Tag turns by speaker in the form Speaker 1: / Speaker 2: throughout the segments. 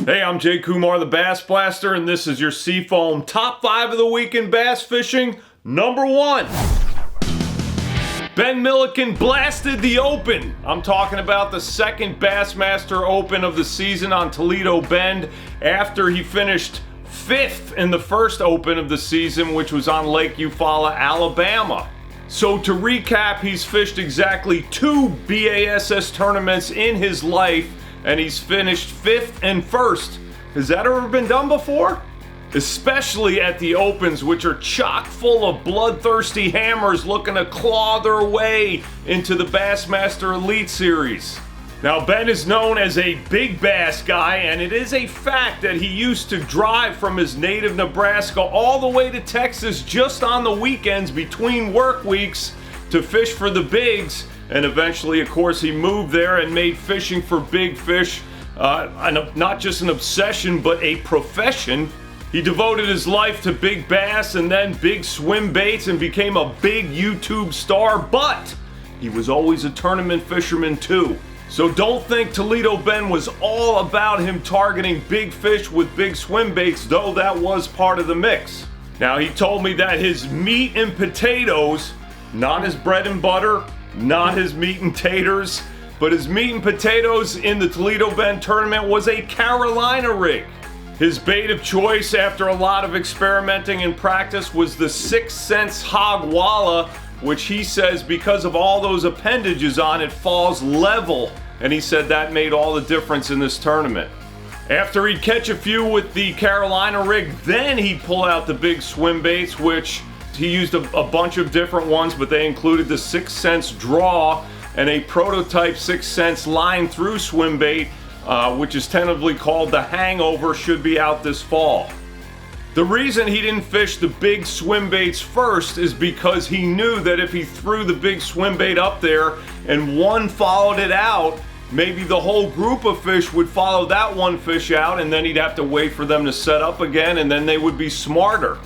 Speaker 1: Hey, I'm Jay Kumar, the Bass Blaster, and this is your Seafoam Top 5 of the Week in Bass Fishing, number 1. Ben Milliken blasted the Open. I'm talking about the second Bassmaster Open of the season on Toledo Bend after he finished 5th in the first Open of the season, which was on Lake Eufaula, Alabama. So to recap, he's fished exactly 2 BASS tournaments in his life, and he's finished 5th and 1st. Has that ever been done before? Especially at the Opens, which are chock full of bloodthirsty hammers looking to claw their way into the Bassmaster Elite Series. Now, Ben is known as a big bass guy, and it is a fact that he used to drive from his native Nebraska all the way to Texas just on the weekends between work weeks to fish for the bigs. And eventually, of course, he moved there and made fishing for big fish not just an obsession, but a profession. He devoted his life to big bass and then big swim baits and became a big YouTube star, but he was always a tournament fisherman too. So don't think Toledo Bend was all about him targeting big fish with big swim baits, though that was part of the mix. Now, he told me that his meat and potatoes, not his bread and butter, not his meat and taters, but his meat and potatoes in the Toledo Bend tournament was a Carolina rig. His bait of choice after a lot of experimenting and practice was the 6 cents hog walla, which he says because of all those appendages on it falls level, and he said that made all the difference in this tournament. After he'd catch a few with the Carolina rig, then he'd pull out the big swim baits, which he used a bunch of different ones, but they included the 6 cents draw and a prototype 6 cents line through swim bait, which is tentatively called the Hangover, should be out this fall. The reason he didn't fish the big swim baits first is because he knew that if he threw the big swim bait up there and one followed it out, maybe the whole group of fish would follow that one fish out, and then he'd have to wait for them to set up again, and then they would be smarter.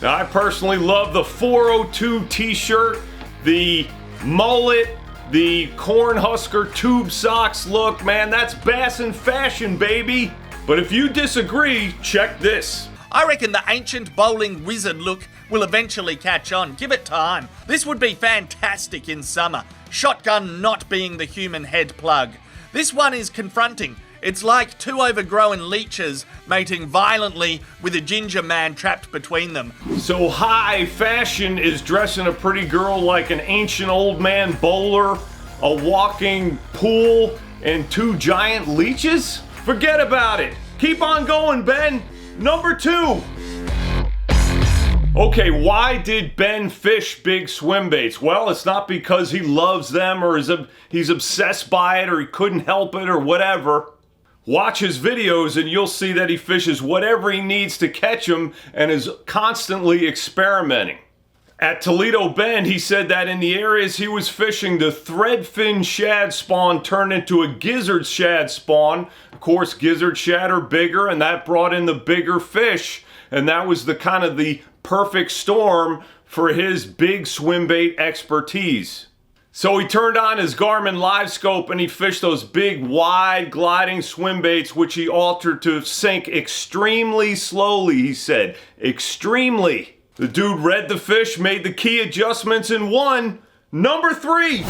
Speaker 1: Now, I personally love the 402 t-shirt, the mullet, the Cornhusker tube socks look. Man, that's bass in fashion, baby. But if you disagree, check this.
Speaker 2: I reckon the ancient bowling wizard look will eventually catch on. Give it time. This would be fantastic in summer. Shotgun not being the human head plug. This one is confronting. It's like 2 overgrown leeches mating violently with a ginger man trapped between them.
Speaker 1: So high fashion is dressing a pretty girl like an ancient old man bowler, a walking pool, and 2 giant leeches? Forget about it. Keep on going, Ben. Number 2. Okay, why did Ben fish big swim baits? Well, it's not because he loves them or he's obsessed by it or he couldn't help it or whatever. Watch his videos and you'll see that he fishes whatever he needs to catch them and is constantly experimenting. At Toledo Bend, he said that in the areas he was fishing, the threadfin shad spawn turned into a gizzard shad spawn. Of course, gizzard shad are bigger, and that brought in the bigger fish, and that was the kind of the perfect storm for his big swim bait expertise. So he turned on his Garmin live scope and he fished those big, wide, gliding swim baits, which he altered to sink extremely slowly, he said. Extremely. The dude read the fish, made the key adjustments, and won. Number 3.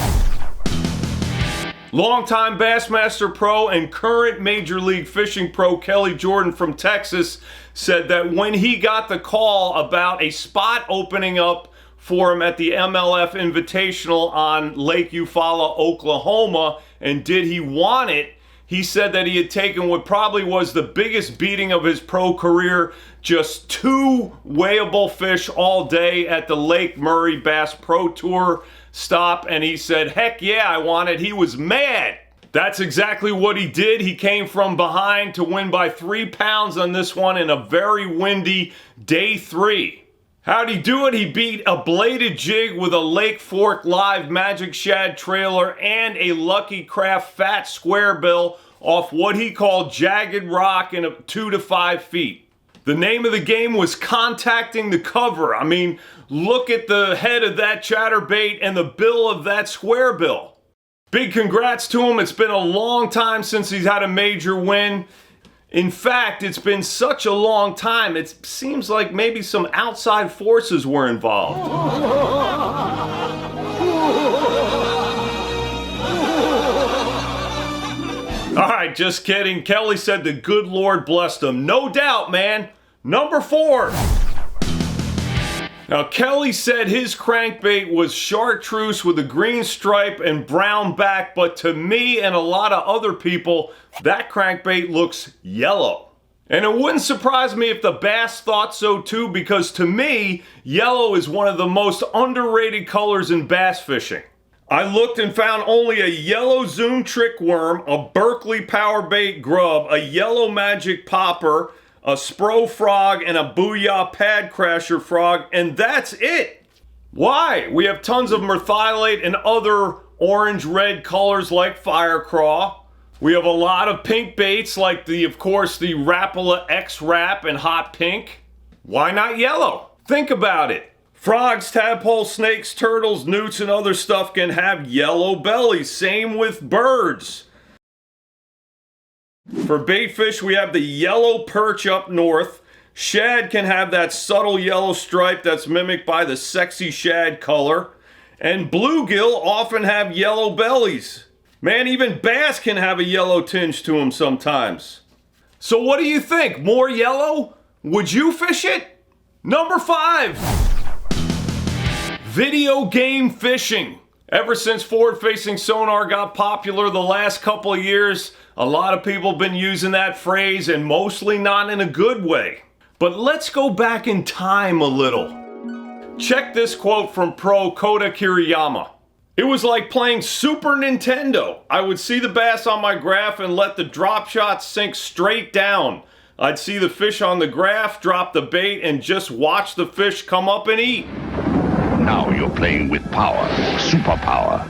Speaker 1: Longtime Bassmaster pro and current Major League Fishing pro Kelly Jordon from Texas said that when he got the call about a spot opening up for him at the MLF Invitational on Lake Eufaula, Oklahoma, and did he want it, he said that he had taken what probably was the biggest beating of his pro career, just 2 weighable fish all day at the Lake Murray Bass Pro Tour stop, and he said, heck yeah, I want it. He was mad. That's exactly what he did. He came from behind to win by 3 pounds on this one in a very windy day 3. How'd he do it? He beat a bladed jig with a Lake Fork Live Magic Shad trailer and a Lucky Craft fat square bill off what he called jagged rock in 2 to 5 feet. The name of the game was contacting the cover. I mean, look at the head of that chatterbait and the bill of that square bill. Big congrats to him. It's been a long time since he's had a major win. In fact, it's been such a long time, it seems like maybe some outside forces were involved. Alright, just kidding. Kelly said the good Lord blessed him. No doubt, man. Number 4. Now, Kelly said his crankbait was chartreuse with a green stripe and brown back, but to me and a lot of other people, that crankbait looks yellow. And it wouldn't surprise me if the bass thought so too, because to me, yellow is one of the most underrated colors in bass fishing. I looked and found only a yellow Zoom trick worm, a Berkeley power bait grub, a yellow magic popper, a Spro frog, and a Booyah pad crasher frog, and that's it. Why? We have tons of merthiolate and other orange-red colors like fire craw. We have a lot of pink baits like of course, the Rapala X-Rap and Hot Pink. Why not yellow? Think about it. Frogs, tadpole, snakes, turtles, newts, and other stuff can have yellow bellies. Same with birds. For bait fish, we have the yellow perch up north. Shad can have that subtle yellow stripe that's mimicked by the sexy shad color. And bluegill often have yellow bellies. Man, even bass can have a yellow tinge to them sometimes. So what do you think? More yellow? Would you fish it? Number 5. Video game fishing. Ever since forward-facing sonar got popular the last couple of years, a lot of people have been using that phrase, and mostly not in a good way. But let's go back in time a little. Check this quote from pro Kota Kiriyama. It was like playing Super Nintendo. I would see the bass on my graph and let the drop shot sink straight down. I'd see the fish on the graph, drop the bait, and just watch the fish come up and eat.
Speaker 3: Now you're playing with power, superpower.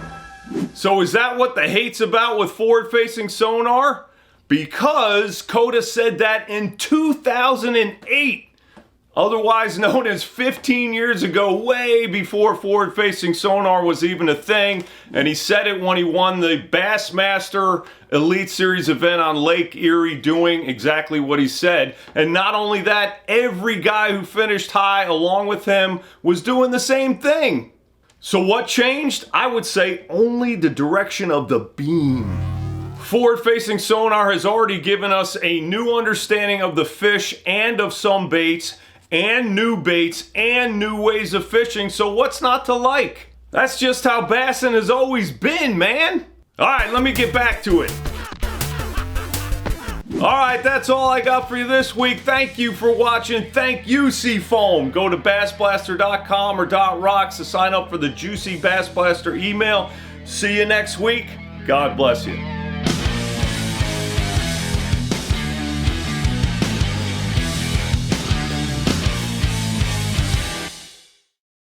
Speaker 1: So is that what the hate's about with forward-facing sonar? Because Kota said that in 2008, otherwise known as 15 years ago, way before forward-facing sonar was even a thing, and he said it when he won the Bassmaster Elite Series event on Lake Erie, doing exactly what he said. And not only that, every guy who finished high along with him was doing the same thing. So what changed? I would say only the direction of the beam. Forward-facing sonar has already given us a new understanding of the fish and of some baits, and new baits, and new ways of fishing, so what's not to like? That's just how bassing has always been, man! Alright, let me get back to it. Alright, that's all I got for you this week. Thank you for watching. Thank you, Seafoam. Go to BassBlaster.com or .rocks to sign up for the juicy Bass Blaster email. See you next week. God bless you.